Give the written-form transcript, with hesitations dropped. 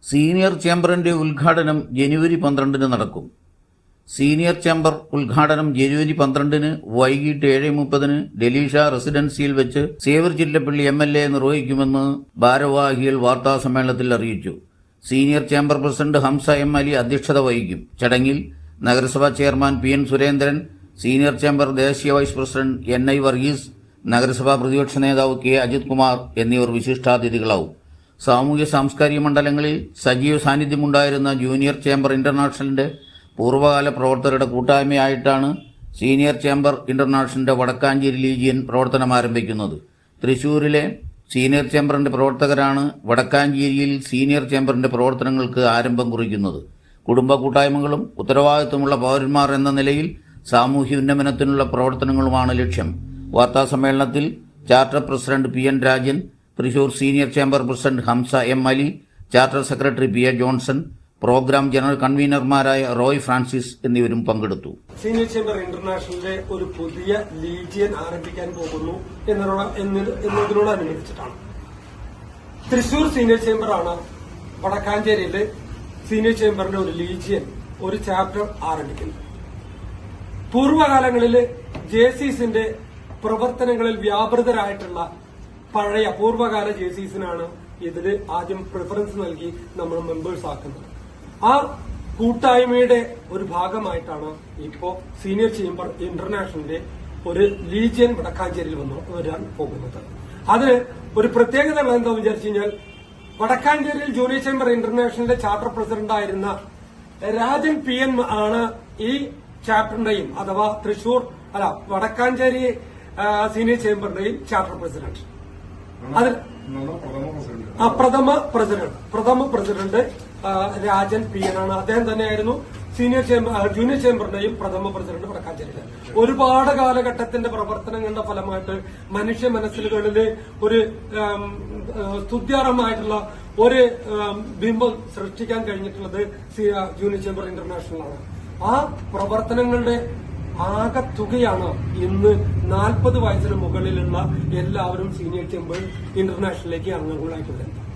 Senior ചേംബറിന്റെ ഉദ്ഘാടനം ജനുവരി 12 നടക്കും. Senior chamber ഉദ്ഘാടനം ജനുവരി 12 വൈകിട്ട് 7:30 ഡെലീഷ റെസിഡൻസിയിൽ വെച്ച് സേവ്യർ ചിറ്റലപ്പള്ളി MLA നിർവഹിക്കുമെന്ന് ഭാരവാഹികൾ വാർത്താസമ്മേളനത്തിൽ അറിയിച്ചു. Senior chamber president Hamza M. Ali അധ്യക്ഷത വഹിക്കും. ചടങ്ങിൽ നഗരസഭാ chairman PN Surendran, senior chamber ദേശീയ വൈസ് പ്രസിഡന്റ് NI വർഗീസ്, നഗരസഭാ പ്രതിപക്ഷ നേതാവ് K. അജിത് കുമാർ എന്നിവർ വിശിഷ്ടാതിഥികളാവും. സാമൂഹ്യ സാംസ്കാരിക മണ്ഡലങ്ങളിൽ സജീവ സാന്നിധ്യമുണ്ടായിരുന്ന ജൂനിയർ ചേംബർ ഇന്റർനാഷണലിന്റെ പൂർവ്വകാല പ്രവർത്തകരുടെ കൂട്ടായ്മയായിട്ടാണ് സീനിയർ ചേംബർ ഇന്റർനാഷണലിന്റെ വടക്കാഞ്ചേരി ലീജിയൻ പ്രവർത്തനം ആരംഭിക്കുന്നത്. തൃശൂരിലെ സീനിയർ ചേംബറിന്റെ പ്രവർത്തകരാണ് വടക്കാഞ്ചേരിയിൽ സീനിയർ ചേംബറിന്റെ പ്രവർത്തനങ്ങൾക്ക് ആരംഭം കുറിക്കുന്നത്. കുടുംബ കൂട്ടായ്മകളും ഉത്തരവാദിത്വമുള്ള പൗരന്മാർ എന്ന നിലയിൽ സാമൂഹ്യ ഉന്നമനത്തിനുള്ള പ്രവർത്തനങ്ങളുമാണ് ലക്ഷ്യം. വാർത്താസമ്മേളനത്തിൽ charter president PN Rajan, Thrissur senior chamber president Hamza M. Ali, charter secretary PA Johnson, program general കൺവീനർമാരായ റോയ് ഫ്രാൻസിസ് എന്നിവരും പങ്കെടുത്തു. സീനിയർ ചേംബർ ഇന്റർനാഷണലിലെ ഒരു പുതിയ ലീജിയൻ ആരംഭിക്കാൻ പോകുന്നു എന്നതിനോടനുബന്ധിച്ചിട്ടാണ്. തൃശൂർ സീനിയർ ചേംബറാണ് വടക്കാഞ്ചേരിയിലെ സീനിയർ ചേംബറിന്റെ ഒരു ലീജിയൻ, ഒരു ചാപ്റ്റർ ആരംഭിക്കുന്നത്. പൂർവ്വകാലങ്ങളിൽ JCസിന്റെ പ്രവർത്തനങ്ങളിൽ വ്യാപൃതരായിട്ടുള്ള പഴയ പൂർവ്വകാല JCസിനാണ് ഇതിൽ ആദ്യം പ്രിഫറൻസ് നൽകി നമ്മൾ മെമ്പേഴ്സ് ആക്കുന്നത്. ആ കൂട്ടായ്മയുടെ ഒരു ഭാഗമായിട്ടാണ് ഇപ്പോ സീനിയർ ചേംബർ ഇന്റർനാഷണലിന്റെ ഒരു ലീജിയൻ വടക്കാഞ്ചേരിയിൽ വരാൻ പോകുന്നത്. അതിന് ഒരു പ്രത്യേകത എന്താണെന്ന് വിചാരിച്ചു കഴിഞ്ഞാൽ, വടക്കാഞ്ചേരിയിൽ ജൂനിയർ ചേംബർ ഇന്റർനാഷണലിന്റെ ചാർട്ടർ പ്രസിഡന്റായിരുന്ന രാജൻ PN ആണ് ഈ ചാപ്റ്ററിന്റെയും അഥവാ വടക്കാഞ്ചേരി സീനിയർ ചേംബറിന്റെയും ചാർട്ടർ പ്രസിഡന്റ്. അതിൽ പ്രഥമ പ്രസിഡന്റ് രാജൻ PN ആണ്. അദ്ദേഹം തന്നെയായിരുന്നു ജൂനിയർ ചേംബറിന്റെയും പ്രഥമ പ്രസിഡന്റ് വടക്കാഞ്ചേരിയിലെ. ഒരുപാട് കാലഘട്ടത്തിന്റെ പ്രവർത്തനങ്ങളുടെ ഫലമായിട്ട് മനുഷ്യ മനസ്സിലുകളിൽ ഒരു സ്തുത്യർഹമായിട്ടുള്ള ഒരു ബിംബം സൃഷ്ടിക്കാൻ കഴിഞ്ഞിട്ടുള്ളത് ജൂനിയർ ചേംബർ ഇന്റർനാഷണലാണ്. ആ പ്രവർത്തനങ്ങളുടെ ആകത്തുകയാണ് ഇന്ന് 40 വയസ്സിന് മുകളിലുള്ള എല്ലാവരും സീനിയർ ചേംബർ ഇന്റർനാഷണലിലേക്ക് അംഗങ്ങളായിട്ട് വരുന്നത്.